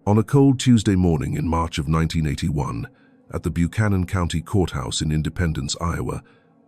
On a cold Tuesday morning in March of 1981, at the Buchanan County Courthouse in Independence, Iowa,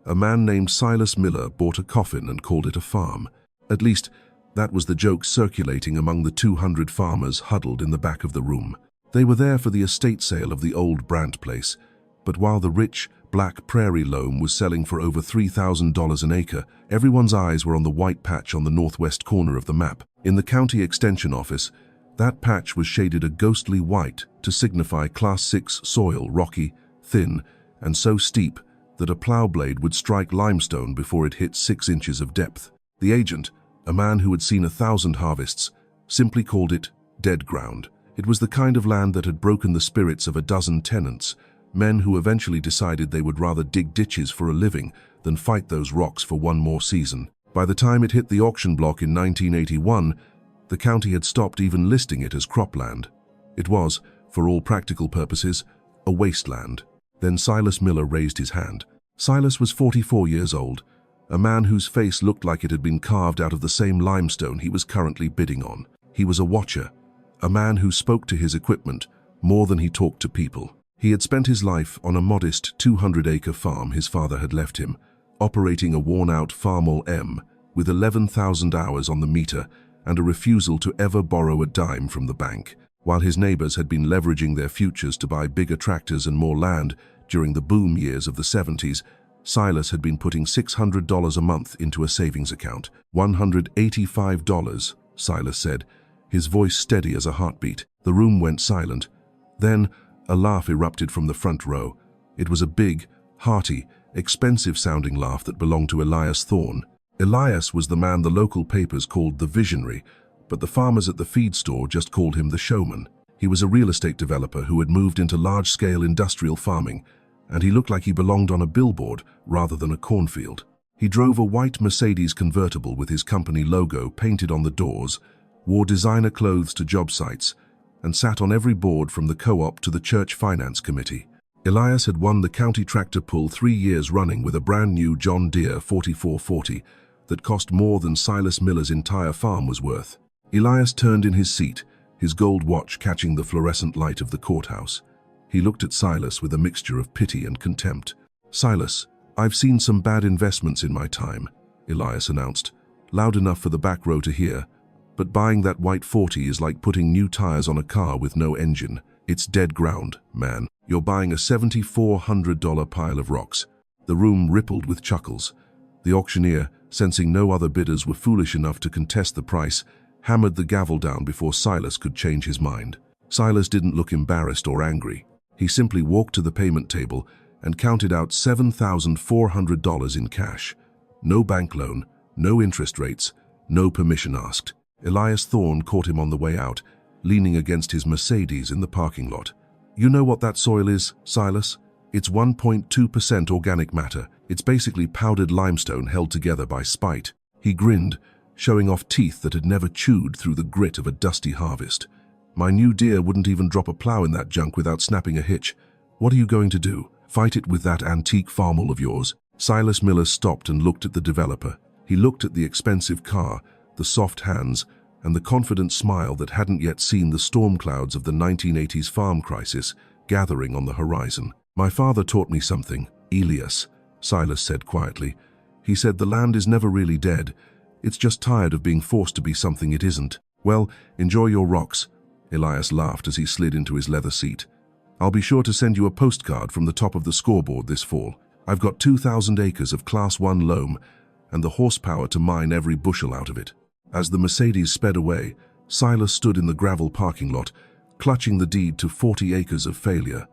a man named Silas Miller bought a coffin and called it a farm. At least, that was the joke circulating among the 200 farmers huddled in the back of the room. They were there for the estate sale of the old Brandt place, but while the rich, black prairie loam was selling for over $3,000 an acre, everyone's eyes were on the white patch on the northwest corner of the map. In the county extension office, that patch was shaded a ghostly white to signify Class 6 soil, rocky, thin, and so steep that a plow blade would strike limestone before it hit 6 inches of depth. The agent, a man who had seen 1,000 harvests, simply called it dead ground. It was the kind of land that had broken the spirits of a dozen tenants, men who eventually decided they would rather dig ditches for a living than fight those rocks for one more season. By the time it hit the auction block in 1981, the county had stopped even listing it as cropland. It was, for all practical purposes, a wasteland. Then Silas Miller raised his hand. Silas was 44 years old, a man whose face looked like it had been carved out of the same limestone he was currently bidding on. He was a watcher, a man who spoke to his equipment more than he talked to people. He had spent his life on a modest 200-acre farm his father had left him, operating a worn-out Farmall M with 11,000 hours on the meter and a refusal to ever borrow a dime from the bank. While his neighbors had been leveraging their futures to buy bigger tractors and more land during the boom years of the 70s, Silas had been putting $600 a month into a savings account. $185, Silas said, his voice steady as a heartbeat. The room went silent. Then, a laugh erupted from the front row. It was a big, hearty, expensive-sounding laugh that belonged to Elias Thorne. Elias was the man the local papers called the visionary, but the farmers at the feed store just called him the showman. He was a real estate developer who had moved into large-scale industrial farming, and he looked like he belonged on a billboard rather than a cornfield. He drove a white Mercedes convertible with his company logo painted on the doors, wore designer clothes to job sites, and sat on every board from the co-op to the church finance committee. Elias had won the county tractor pull 3 years running with a brand new John Deere 4440 that cost more than Silas Miller's entire farm was worth. Elias turned in his seat, his gold watch catching the fluorescent light of the courthouse. He looked at Silas with a mixture of pity and contempt. "Silas, I've seen some bad investments in my time," Elias announced, loud enough for the back row to hear. "But buying that white 40 is like putting new tires on a car with no engine. It's dead ground, man. You're buying a $7,400 pile of rocks." The room rippled with chuckles. The auctioneer, sensing no other bidders were foolish enough to contest the price, hammered the gavel down before Silas could change his mind. Silas didn't look embarrassed or angry. He simply walked to the payment table and counted out $7,400 in cash. No bank loan, no interest rates, no permission asked. Elias Thorne caught him on the way out, leaning against his Mercedes in the parking lot. "You know what that soil is, Silas? It's 1.2% organic matter. It's basically powdered limestone held together by spite." He grinned, showing off teeth that had never chewed through the grit of a dusty harvest. "My new Deere wouldn't even drop a plow in that junk without snapping a hitch. What are you going to do? Fight it with that antique Farmall of yours?" Silas Miller stopped and looked at the developer. He looked at the expensive car, the soft hands, and the confident smile that hadn't yet seen the storm clouds of the 1980s farm crisis gathering on the horizon. "My father taught me something, Elias," Silas said quietly. "He said the land is never really dead. It's just tired of being forced to be something it isn't." "Well, enjoy your rocks," Elias laughed as he slid into his leather seat. "I'll be sure to send you a postcard from the top of the scoreboard this fall. I've got 2,000 acres of Class 1 loam and the horsepower to mine every bushel out of it." As the Mercedes sped away, Silas stood in the gravel parking lot, clutching the deed to 40 acres of failure.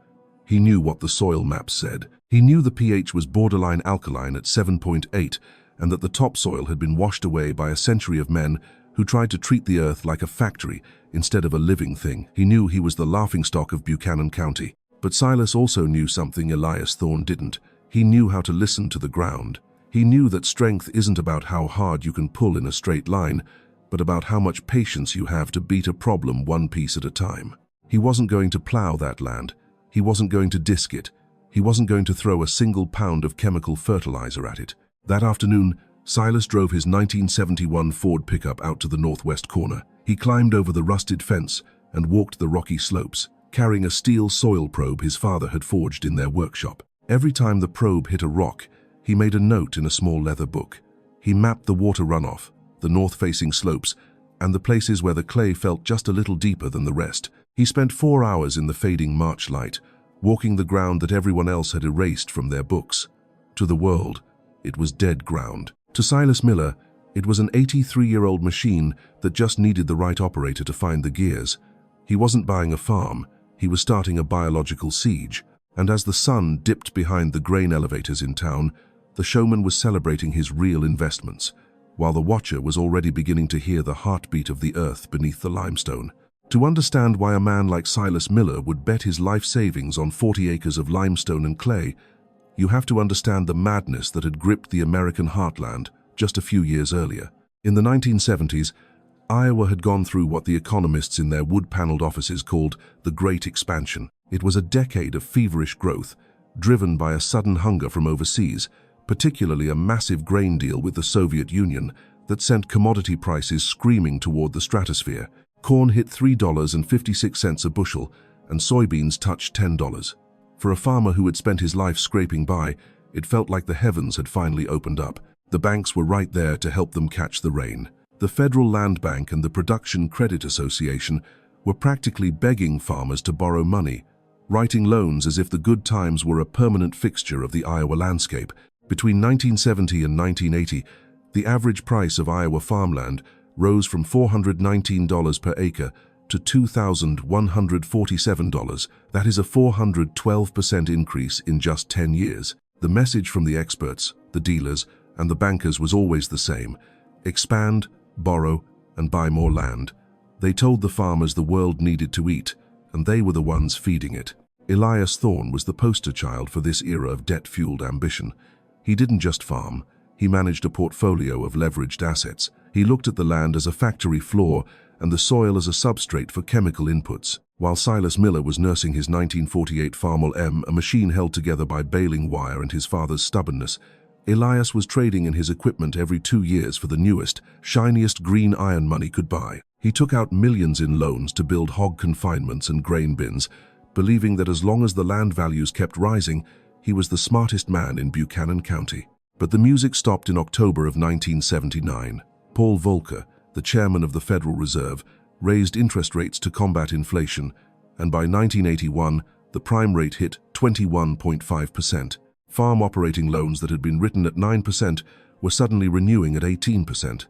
He knew what the soil maps said. He knew the pH was borderline alkaline at 7.8 and that the topsoil had been washed away by a century of men who tried to treat the earth like a factory instead of a living thing. He knew he was the laughingstock of Buchanan County. But Silas also knew something Elias Thorne didn't. He knew how to listen to the ground. He knew that strength isn't about how hard you can pull in a straight line, but about how much patience you have to beat a problem one piece at a time. He wasn't going to plow that land. He wasn't going to disc it. He wasn't going to throw a single pound of chemical fertilizer at it. That afternoon, Silas drove his 1971 Ford pickup out to the northwest corner. He climbed over the rusted fence and walked the rocky slopes, carrying a steel soil probe his father had forged in their workshop. Every time the probe hit a rock, he made a note in a small leather book. He mapped the water runoff, the north-facing slopes, and the places where the clay felt just a little deeper than the rest. He spent 4 hours in the fading March light, walking the ground that everyone else had erased from their books. To the world, it was dead ground. To Silas Miller, it was an 83-year-old machine that just needed the right operator to find the gears. He wasn't buying a farm, he was starting a biological siege. And as the sun dipped behind the grain elevators in town, the showman was celebrating his real investments, while the watcher was already beginning to hear the heartbeat of the earth beneath the limestone. To understand why a man like Silas Miller would bet his life savings on 40 acres of limestone and clay, you have to understand the madness that had gripped the American heartland just a few years earlier. In the 1970s, Iowa had gone through what the economists in their wood-paneled offices called the Great Expansion. It was a decade of feverish growth, driven by a sudden hunger from overseas, particularly a massive grain deal with the Soviet Union that sent commodity prices screaming toward the stratosphere. Corn hit $3.56 a bushel, and soybeans touched $10. For a farmer who had spent his life scraping by, it felt like the heavens had finally opened up. The banks were right there to help them catch the rain. The Federal Land Bank and the Production Credit Association were practically begging farmers to borrow money, writing loans as if the good times were a permanent fixture of the Iowa landscape. Between 1970 and 1980, the average price of Iowa farmland rose from $419 per acre to $2,147. That is a 412% increase in just 10 years. The message from the experts, the dealers, and the bankers was always the same: expand, borrow, and buy more land. They told the farmers the world needed to eat, and they were the ones feeding it. Elias Thorne was the poster child for this era of debt-fueled ambition. He didn't just farm, he managed a portfolio of leveraged assets. He looked at the land as a factory floor and the soil as a substrate for chemical inputs. While Silas Miller was nursing his 1948 Farmall M, a machine held together by baling wire and his father's stubbornness, Elias was trading in his equipment every 2 years for the newest, shiniest green iron money could buy. He took out millions in loans to build hog confinements and grain bins, believing that as long as the land values kept rising, he was the smartest man in Buchanan County. But the music stopped in October of 1979. Paul Volcker, the chairman of the Federal Reserve, raised interest rates to combat inflation, and by 1981, the prime rate hit 21.5%. Farm operating loans that had been written at 9% were suddenly renewing at 18%.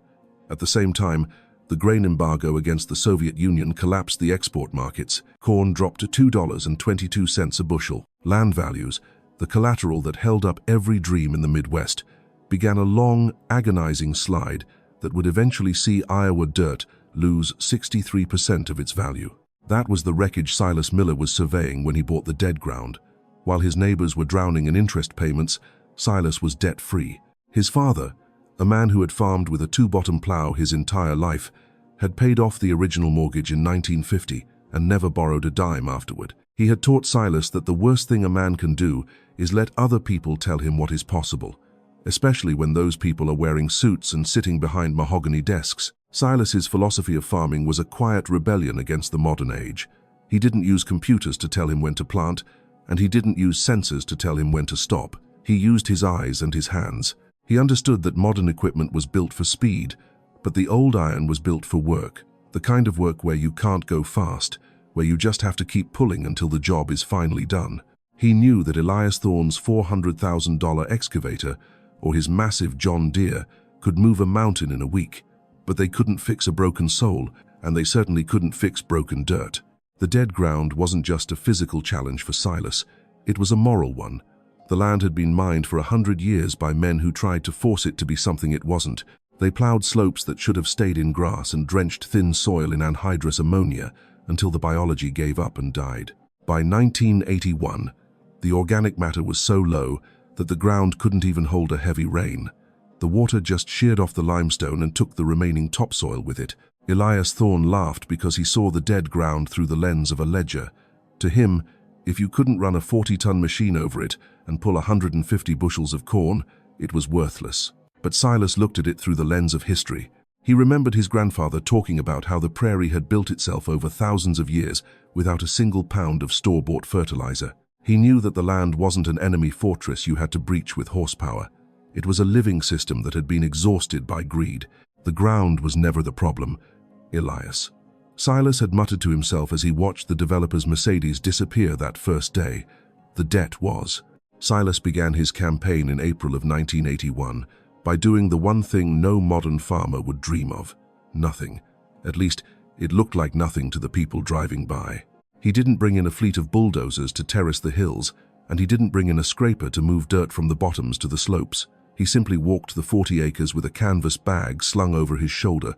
At the same time, the grain embargo against the Soviet Union collapsed the export markets. Corn dropped to $2.22 a bushel. Land values, the collateral that held up every dream in the Midwest, began a long, agonizing slide that would eventually see Iowa dirt lose 63% of its value. That was the wreckage Silas Miller was surveying when he bought the dead ground. While his neighbors were drowning in interest payments, Silas was debt-free. His father, a man who had farmed with a two-bottom plow his entire life, had paid off the original mortgage in 1950 and never borrowed a dime afterward. He had taught Silas that the worst thing a man can do is let other people tell him what is possible, especially when those people are wearing suits and sitting behind mahogany desks. Silas's philosophy of farming was a quiet rebellion against the modern age. He didn't use computers to tell him when to plant, and he didn't use sensors to tell him when to stop. He used his eyes and his hands. He understood that modern equipment was built for speed, but the old iron was built for work, the kind of work where you can't go fast, where you just have to keep pulling until the job is finally done. He knew that Elias Thorne's $400,000 excavator or his massive John Deere could move a mountain in a week, but they couldn't fix a broken soul, and they certainly couldn't fix broken dirt. The dead ground wasn't just a physical challenge for Silas, it was a moral one. The land had been mined for 100 years by men who tried to force it to be something it wasn't. They plowed slopes that should have stayed in grass and drenched thin soil in anhydrous ammonia until the biology gave up and died. By 1981, the organic matter was so low that the ground couldn't even hold a heavy rain. The water just sheared off the limestone and took the remaining topsoil with it. Elias Thorne laughed because he saw the dead ground through the lens of a ledger. To him, if you couldn't run a 40-ton machine over it and pull 150 bushels of corn, it was worthless. But Silas looked at it through the lens of history. He remembered his grandfather talking about how the prairie had built itself over thousands of years without a single pound of store-bought fertilizer. He knew that the land wasn't an enemy fortress you had to breach with horsepower. It was a living system that had been exhausted by greed. The ground was never the problem. Elias. Silas had muttered to himself as he watched the developer's Mercedes disappear that first day. The debt was. Silas began his campaign in April of 1981 by doing the one thing no modern farmer would dream of. Nothing. At least, it looked like nothing to the people driving by. He didn't bring in a fleet of bulldozers to terrace the hills, and he didn't bring in a scraper to move dirt from the bottoms to the slopes. He simply walked the 40 acres with a canvas bag slung over his shoulder,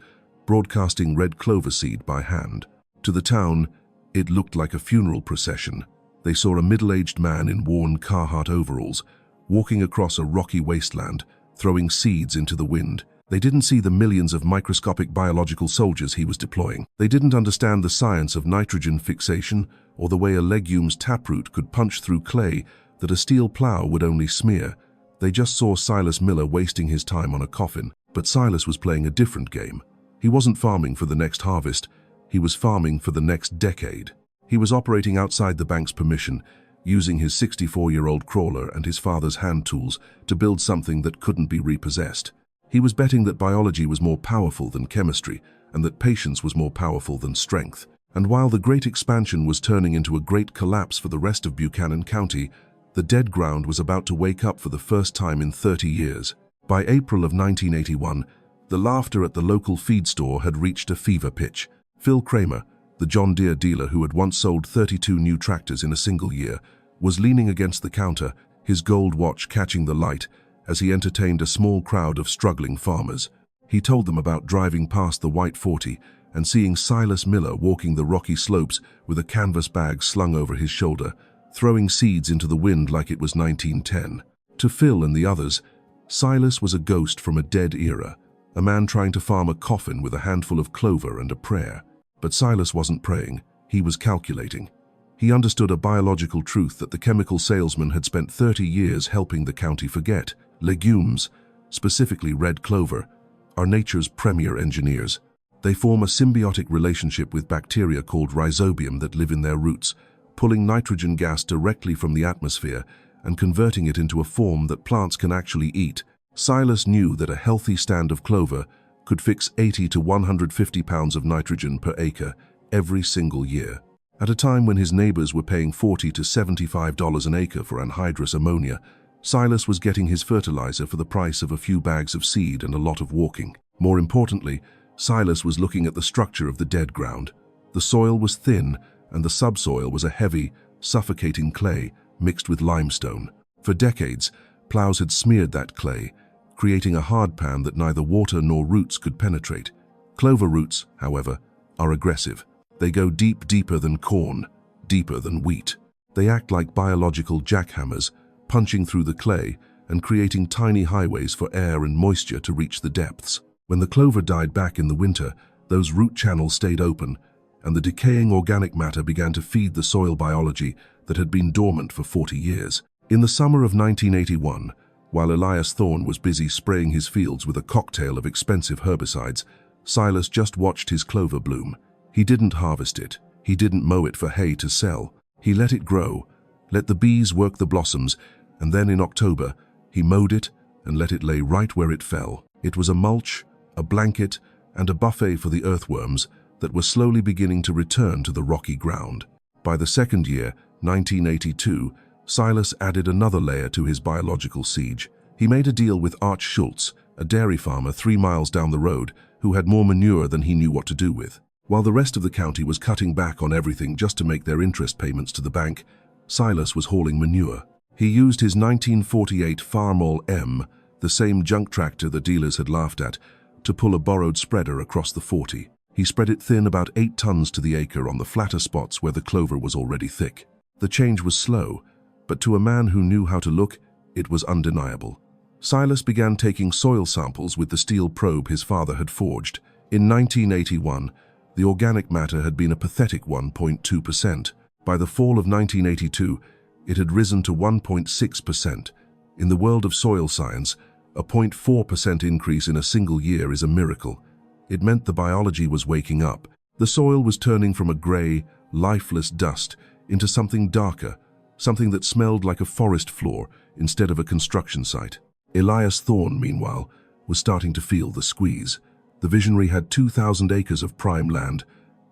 broadcasting red clover seed by hand. To the town, it looked like a funeral procession. They saw a middle-aged man in worn Carhartt overalls, walking across a rocky wasteland, throwing seeds into the wind. They didn't see the millions of microscopic biological soldiers he was deploying. They didn't understand the science of nitrogen fixation or the way a legume's taproot could punch through clay that a steel plow would only smear. They just saw Silas Miller wasting his time on a coffin. But Silas was playing a different game. He wasn't farming for the next harvest. He was farming for the next decade. He was operating outside the bank's permission, using his 64-year-old crawler and his father's hand tools to build something that couldn't be repossessed. He was betting that biology was more powerful than chemistry and that patience was more powerful than strength. And while the great expansion was turning into a great collapse for the rest of Buchanan County, the dead ground was about to wake up for the first time in 30 years. By April of 1981, the laughter at the local feed store had reached a fever pitch. Phil Kramer, the John Deere dealer who had once sold 32 new tractors in a single year, was leaning against the counter, his gold watch catching the light, as he entertained a small crowd of struggling farmers. He told them about driving past the White 40 and seeing Silas Miller walking the rocky slopes with a canvas bag slung over his shoulder, throwing seeds into the wind like it was 1910. To Phil and the others, Silas was a ghost from a dead era, a man trying to farm a coffin with a handful of clover and a prayer. But Silas wasn't praying, he was calculating. He understood a biological truth that the chemical salesman had spent 30 years helping the county forget. Legumes, specifically red clover, are nature's premier engineers. They form a symbiotic relationship with bacteria called rhizobium that live in their roots, pulling nitrogen gas directly from the atmosphere and converting it into a form that plants can actually eat. Silas knew that a healthy stand of clover could fix 80 to 150 pounds of nitrogen per acre every single year. At a time when his neighbors were paying $40 to $75 an acre for anhydrous ammonia, Silas was getting his fertilizer for the price of a few bags of seed and a lot of walking. More importantly, Silas was looking at the structure of the dead ground. The soil was thin, and the subsoil was a heavy, suffocating clay mixed with limestone. For decades, plows had smeared that clay, creating a hard pan that neither water nor roots could penetrate. Clover roots, however, are aggressive. They go deeper than corn, deeper than wheat. They act like biological jackhammers, punching through the clay and creating tiny highways for air and moisture to reach the depths. When the clover died back in the winter, those root channels stayed open, and the decaying organic matter began to feed the soil biology that had been dormant for 40 years. In the summer of 1981, while Elias Thorne was busy spraying his fields with a cocktail of expensive herbicides, Silas just watched his clover bloom. He didn't harvest it. He didn't mow it for hay to sell. He let it grow, let the bees work the blossoms, and then in October, he mowed it and let it lay right where it fell. It was a mulch, a blanket, and a buffet for the earthworms that were slowly beginning to return to the rocky ground. By the second year, 1982, Silas added another layer to his biological siege. He made a deal with Arch Schultz, a dairy farmer 3 miles down the road, who had more manure than he knew what to do with. While the rest of the county was cutting back on everything just to make their interest payments to the bank, Silas was hauling manure. He used his 1948 Farmall M, the same junk tractor the dealers had laughed at, to pull a borrowed spreader across the 40. He spread it thin about 8 tons to the acre on the flatter spots where the clover was already thick. The change was slow, but to a man who knew how to look, it was undeniable. Silas began taking soil samples with the steel probe his father had forged. In 1981, the organic matter had been a pathetic 1.2%. By the fall of 1982, it had risen to 1.6%. In the world of soil science, a 0.4% increase in a single year is a miracle. It meant the biology was waking up. The soil was turning from a gray, lifeless dust into something darker, something that smelled like a forest floor instead of a construction site. Elias Thorne, meanwhile, was starting to feel the squeeze. The visionary had 2,000 acres of prime land,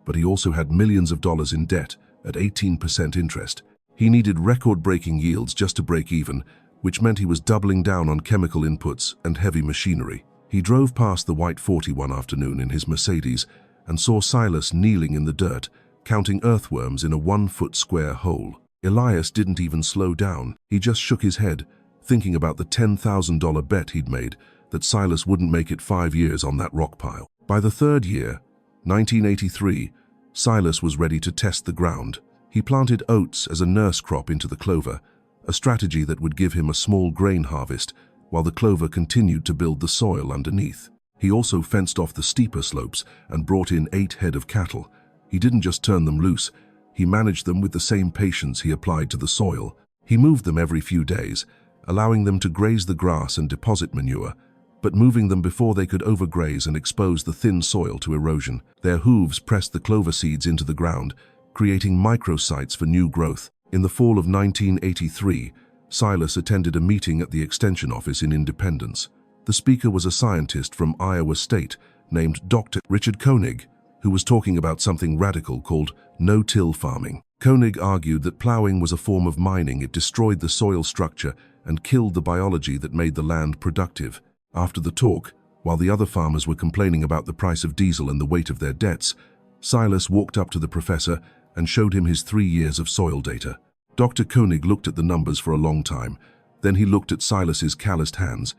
but he also had millions of dollars in debt at 18% interest. He needed record-breaking yields just to break even, which meant he was doubling down on chemical inputs and heavy machinery. He drove past the White 40 one afternoon in his Mercedes and saw Silas kneeling in the dirt, counting earthworms in a 1-foot square hole. Elias didn't even slow down. He just shook his head, thinking about the $10,000 bet he'd made that Silas wouldn't make it 5 years on that rock pile. By the third year, 1983, Silas was ready to test the ground. He planted oats as a nurse crop into the clover, a strategy that would give him a small grain harvest while the clover continued to build the soil underneath. He also fenced off the steeper slopes and brought in 8 head of cattle. He didn't just turn them loose, he managed them with the same patience he applied to the soil. He moved them every few days, allowing them to graze the grass and deposit manure, but moving them before they could overgraze and expose the thin soil to erosion. Their hooves pressed the clover seeds into the ground, creating microsites for new growth. In the fall of 1983, Silas attended a meeting at the Extension Office in Independence. The speaker was a scientist from Iowa State named Dr. Richard Koenig, who was talking about something radical called no-till farming. Koenig argued that plowing was a form of mining. It destroyed the soil structure and killed the biology that made the land productive. After the talk, while the other farmers were complaining about the price of diesel and the weight of their debts, Silas walked up to the professor and showed him his 3 years of soil data. Dr. Koenig looked at the numbers for a long time. Then he looked at Silas's calloused hands.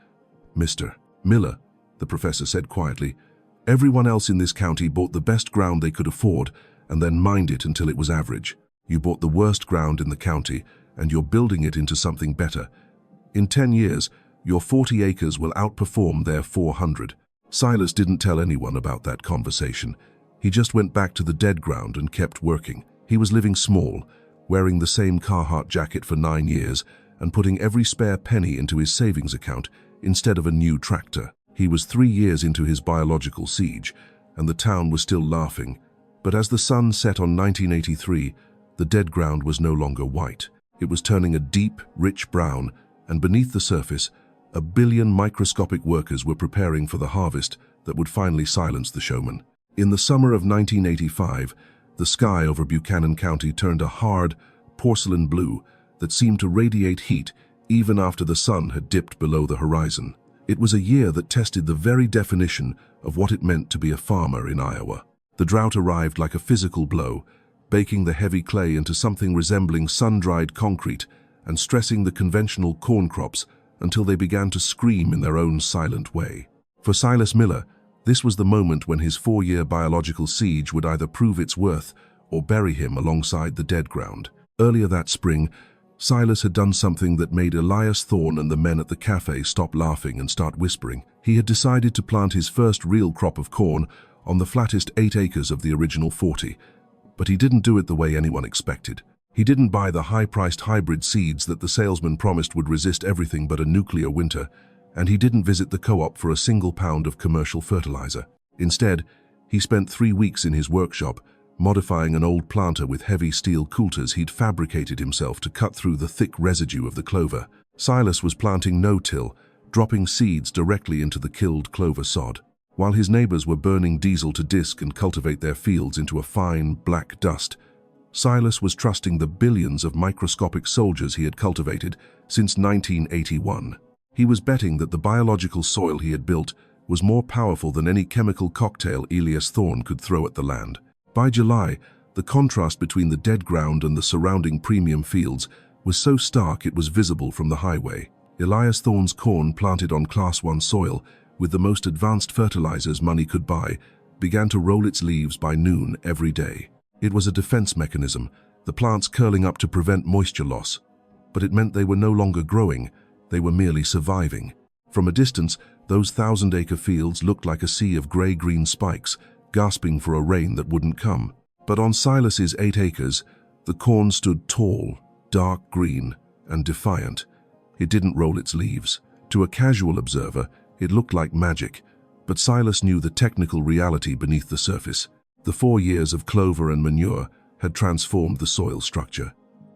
"Mr. Miller," the professor said quietly, "everyone else in this county bought the best ground they could afford and then mined it until it was average. You bought the worst ground in the county and you're building it into something better. In 10 years, your 40 acres will outperform their 400. Silas didn't tell anyone about that conversation. He just went back to the dead ground and kept working. He was living small, wearing the same Carhartt jacket for 9 years and putting every spare penny into his savings account instead of a new tractor. He was 3 years into his biological siege, and the town was still laughing. But as the sun set on 1983, the dead ground was no longer white. It was turning a deep, rich brown, and beneath the surface, 1 billion microscopic workers were preparing for the harvest that would finally silence the showman. In the summer of 1985, the sky over Buchanan County turned a hard, porcelain blue that seemed to radiate heat even after the sun had dipped below the horizon. It was a year that tested the very definition of what it meant to be a farmer in Iowa. The drought arrived like a physical blow, baking the heavy clay into something resembling sun-dried concrete and stressing the conventional corn crops until they began to scream in their own silent way. For Silas Miller, this was the moment when his 4-year biological siege would either prove its worth or bury him alongside the dead ground. Earlier that spring, Silas had done something that made Elias Thorne and the men at the cafe stop laughing and start whispering. He had decided to plant his first real crop of corn on the flattest 8 acres of the original 40, but he didn't do it the way anyone expected. He didn't buy the high-priced hybrid seeds that the salesman promised would resist everything but a nuclear winter, and he didn't visit the co-op for a single pound of commercial fertilizer. Instead, he spent 3 weeks in his workshop, modifying an old planter with heavy steel coulters he'd fabricated himself to cut through the thick residue of the clover. Silas was planting no-till, dropping seeds directly into the killed clover sod. While his neighbors were burning diesel to disc and cultivate their fields into a fine, black dust, Silas was trusting the billions of microscopic soldiers he had cultivated since 1981. He was betting that the biological soil he had built was more powerful than any chemical cocktail Elias Thorne could throw at the land. By July, the contrast between the dead ground and the surrounding premium fields was so stark it was visible from the highway. Elias Thorne's corn, planted on Class 1 soil with the most advanced fertilizers money could buy, began to roll its leaves by noon every day. It was a defense mechanism, the plants curling up to prevent moisture loss. But it meant they were no longer growing, they were merely surviving. From a distance, those 1,000-acre fields looked like a sea of gray-green spikes, gasping for a rain that wouldn't come. But on Silas's 8 acres, the corn stood tall, dark green, and defiant. It didn't roll its leaves. To a casual observer, it looked like magic. But Silas knew the technical reality beneath the surface. The 4 years of clover and manure had transformed the soil structure.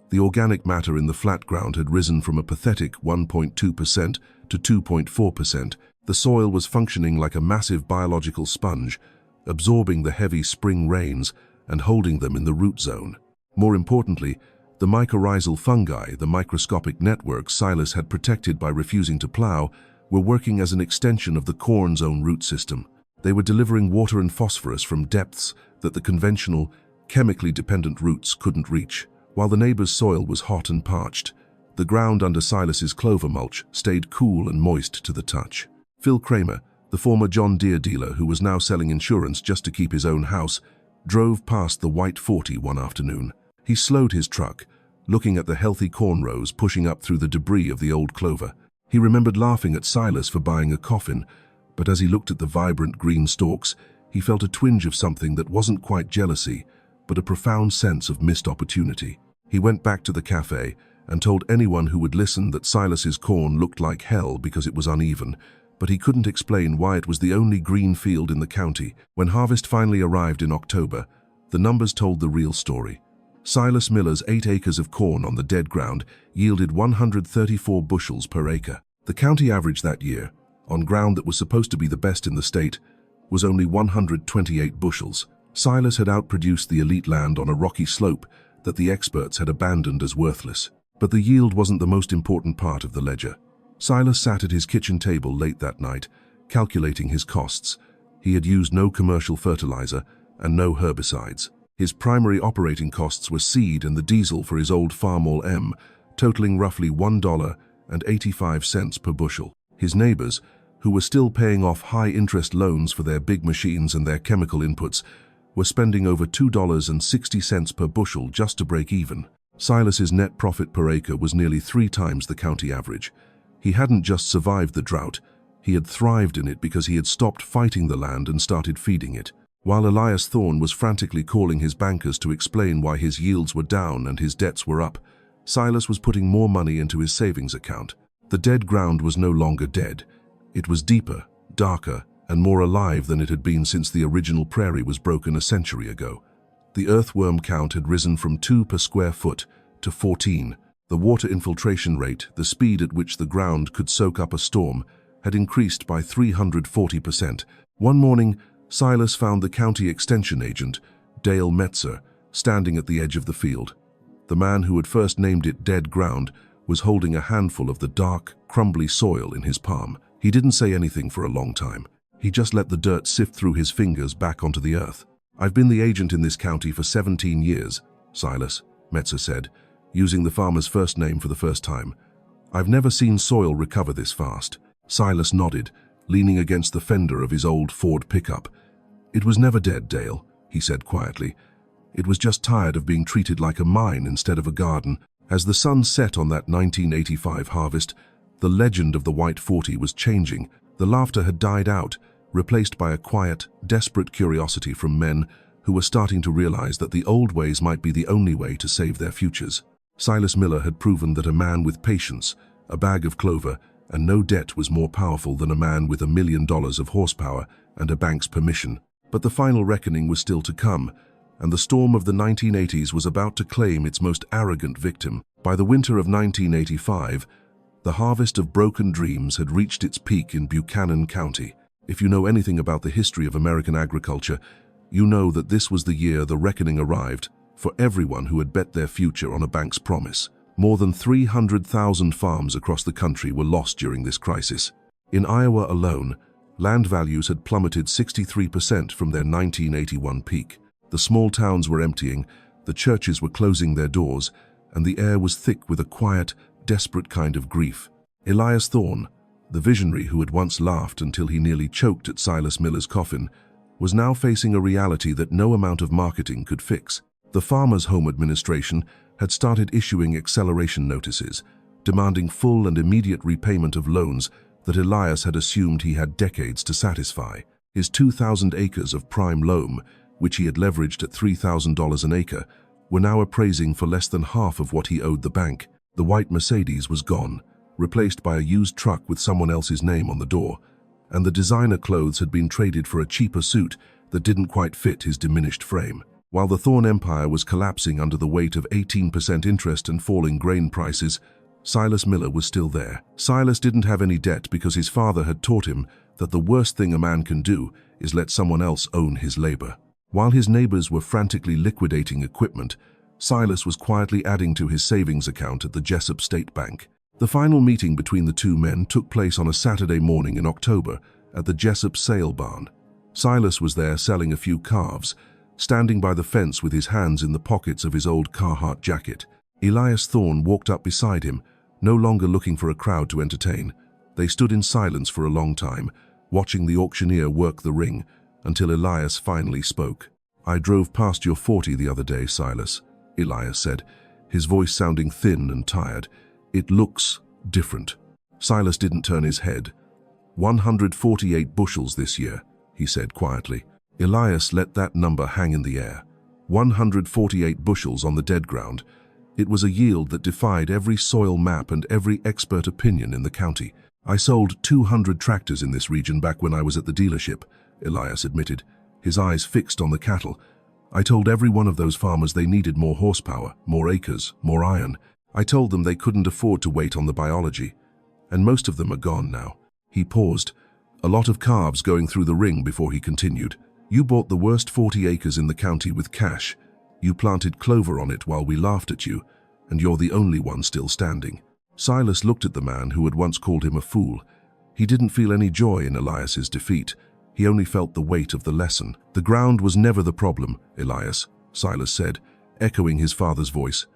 The organic matter in the flat ground had risen from a pathetic 1.2% to 2.4%. The soil was functioning like a massive biological sponge, absorbing the heavy spring rains and holding them in the root zone. More importantly, the mycorrhizal fungi, the microscopic networks Silas had protected by refusing to plow, were working as an extension of the corn's own root system. They were delivering water and phosphorus from depths that the conventional, chemically dependent roots couldn't reach. While the neighbor's soil was hot and parched, the ground under Silas's clover mulch stayed cool and moist to the touch. Phil Kramer, the former John Deere dealer who was now selling insurance just to keep his own house, drove past the white 40 one afternoon. He slowed his truck, looking at the healthy corn rows pushing up through the debris of the old clover. He remembered laughing at Silas for buying a coffin, but as he looked at the vibrant green stalks, he felt a twinge of something that wasn't quite jealousy, but a profound sense of missed opportunity. He went back to the cafe and told anyone who would listen that Silas's corn looked like hell because it was uneven, but he couldn't explain why it was the only green field in the county. When harvest finally arrived in October, the numbers told the real story. Silas Miller's 8 acres of corn on the dead ground yielded 134 bushels per acre. The county average that year, on ground that was supposed to be the best in the state, was only 128 bushels. Silas had outproduced the elite land on a rocky slope that the experts had abandoned as worthless. But the yield wasn't the most important part of the ledger. Silas sat at his kitchen table late that night, calculating his costs. He had used no commercial fertilizer and no herbicides. His primary operating costs were seed and the diesel for his old Farmall M, totaling roughly $1.85 per bushel. His neighbors, who were still paying off high-interest loans for their big machines and their chemical inputs, were spending over $2.60 per bushel just to break even. Silas's net profit per acre was nearly 3 times the county average. He hadn't just survived the drought, he had thrived in it because he had stopped fighting the land and started feeding it. While Elias Thorne was frantically calling his bankers to explain why his yields were down and his debts were up, Silas was putting more money into his savings account. The dead ground was no longer dead. It was deeper, darker, and more alive than it had been since the original prairie was broken a century ago. The earthworm count had risen from 2 per square foot to 14. The water infiltration rate, the speed at which the ground could soak up a storm, had increased by 340%. One morning, Silas found the county extension agent, Dale Metzer, standing at the edge of the field. The man who had first named it dead ground was holding a handful of the dark, crumbly soil in his palm. He didn't say anything for a long time. He just let the dirt sift through his fingers back onto the earth. "I've been the agent in this county for 17 years, Silas," Metzer said, using the farmer's first name for the first time. "I've never seen soil recover this fast." Silas nodded, leaning against the fender of his old Ford pickup. "It was never dead, Dale," he said quietly. "It was just tired of being treated like a mine instead of a garden." As the sun set on that 1985 harvest, the legend of the White 40 was changing. The laughter had died out, replaced by a quiet, desperate curiosity from men who were starting to realize that the old ways might be the only way to save their futures. Silas Miller had proven that a man with patience, a bag of clover, and no debt was more powerful than a man with $1 million of horsepower and a bank's permission. But the final reckoning was still to come, and the storm of the 1980s was about to claim its most arrogant victim. By the winter of 1985, the harvest of broken dreams had reached its peak in Buchanan County. If you know anything about the history of American agriculture, you know that this was the year the reckoning arrived for everyone who had bet their future on a bank's promise. More than 300,000 farms across the country were lost during this crisis. In Iowa alone, land values had plummeted 63% from their 1981 peak. The small towns were emptying, the churches were closing their doors, and the air was thick with a quiet, desperate kind of grief. Elias Thorne, the visionary who had once laughed until he nearly choked at Silas Miller's coffin, was now facing a reality that no amount of marketing could fix. The Farmers' Home Administration had started issuing acceleration notices, demanding full and immediate repayment of loans that Elias had assumed he had decades to satisfy. His 2,000 acres of prime loam, which he had leveraged at $3,000 an acre, were now appraising for less than half of what he owed the bank. The white Mercedes was gone, replaced by a used truck with someone else's name on the door. and the designer clothes had been traded for a cheaper suit that didn't quite fit his diminished frame. While the Thorn empire was collapsing under the weight of 18% interest and falling grain prices, Silas Miller was still there. Silas didn't have any debt because his father had taught him that the worst thing a man can do is let someone else own his labor. While his neighbors were frantically liquidating equipment, Silas was quietly adding to his savings account at the Jessup State Bank. The final meeting between the two men took place on a Saturday morning in October at the Jessup sale barn. Silas was there selling a few calves, standing by the fence with his hands in the pockets of his old Carhartt jacket. Elias Thorn walked up beside him, no longer looking for a crowd to entertain. They stood in silence for a long time, watching the auctioneer work the ring, until Elias finally spoke. "I drove past your 40 the other day, Silas," Elias said, his voice sounding thin and tired. "It looks different." Silas didn't turn his head. 148 bushels this year, he said quietly. Elias let that number hang in the air. 148 bushels on the dead ground. It was a yield that defied every soil map and every expert opinion in the county. "I sold 200 tractors in this region back when I was at the dealership," Elias admitted, his eyes fixed on the cattle. "I told every one of those farmers they needed more horsepower, more acres, more iron. I told them they couldn't afford to wait on the biology. And most of them are gone now." He paused, a lot of calves going through the ring before he continued. "You bought the worst 40 acres in the county with cash. You planted clover on it while we laughed at you, and you're the only one still standing." Silas looked at the man who had once called him a fool. He didn't feel any joy in Elias's defeat. He only felt the weight of the lesson. "The ground was never the problem, Elias," Silas said, echoing his father's voice.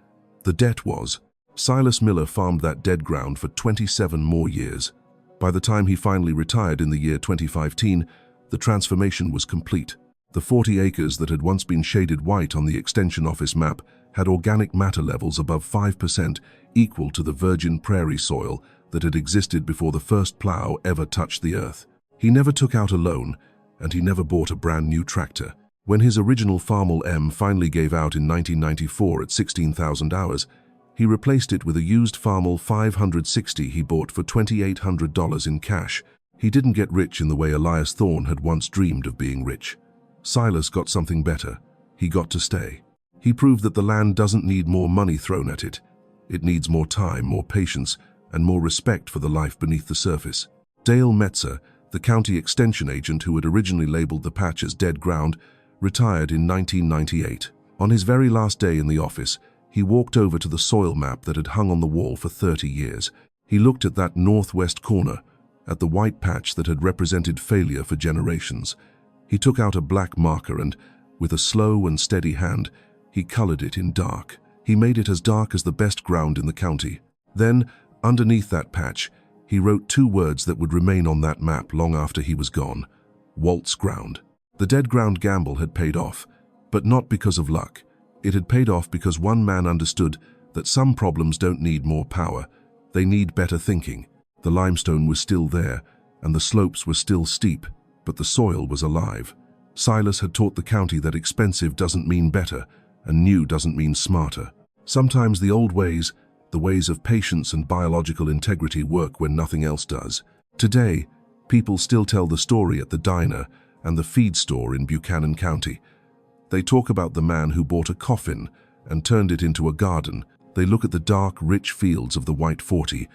"The debt was." Silas Miller farmed that dead ground for 27 more years. By the time he finally retired in the year 2015, the transformation was complete. The 40 acres that had once been shaded white on the extension office map had organic matter levels above 5%, equal to the virgin prairie soil that had existed before the first plow ever touched the earth. He never took out a loan, and he never bought a brand new tractor. When his original Farmall M finally gave out in 1994 at 16,000 hours, he replaced it with a used Farmall 560 he bought for $2,800 in cash. He didn't get rich in the way Elias Thorn had once dreamed of being rich. Silas got something better. He got to stay. He proved that the land doesn't need more money thrown at it. It needs more time, more patience, and more respect for the life beneath the surface. Dale Metzer, the county extension agent who had originally labeled the patch as dead ground, retired in 1998. On his very last day in the office, he walked over to the soil map that had hung on the wall for 30 years. He looked at that northwest corner, at the white patch that had represented failure for generations. He took out a black marker and, with a slow and steady hand, he colored it in dark. He made it as dark as the best ground in the county. Then, underneath that patch, he wrote 2 words that would remain on that map long after he was gone: Walt's ground. The dead ground gamble had paid off, but not because of luck. It had paid off because one man understood that some problems don't need more power, they need better thinking. The limestone was still there, and the slopes were still steep, but the soil was alive. Silas had taught the county that expensive doesn't mean better, and new doesn't mean smarter. Sometimes the old ways, the ways of patience and biological integrity, work when nothing else does. Today, people still tell the story at the diner and the feed store in Buchanan County. They talk about the man who bought a coffin and turned it into a garden. They look at the dark, rich fields of the White 40,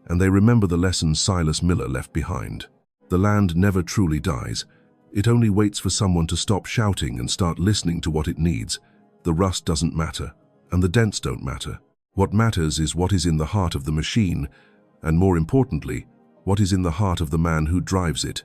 and they remember the lessons Silas Miller left behind. The land never truly dies. It only waits for someone to stop shouting and start listening to what it needs. The rust doesn't matter, and the dents don't matter. What matters is what is in the heart of the machine, and more importantly, what is in the heart of the man who drives it.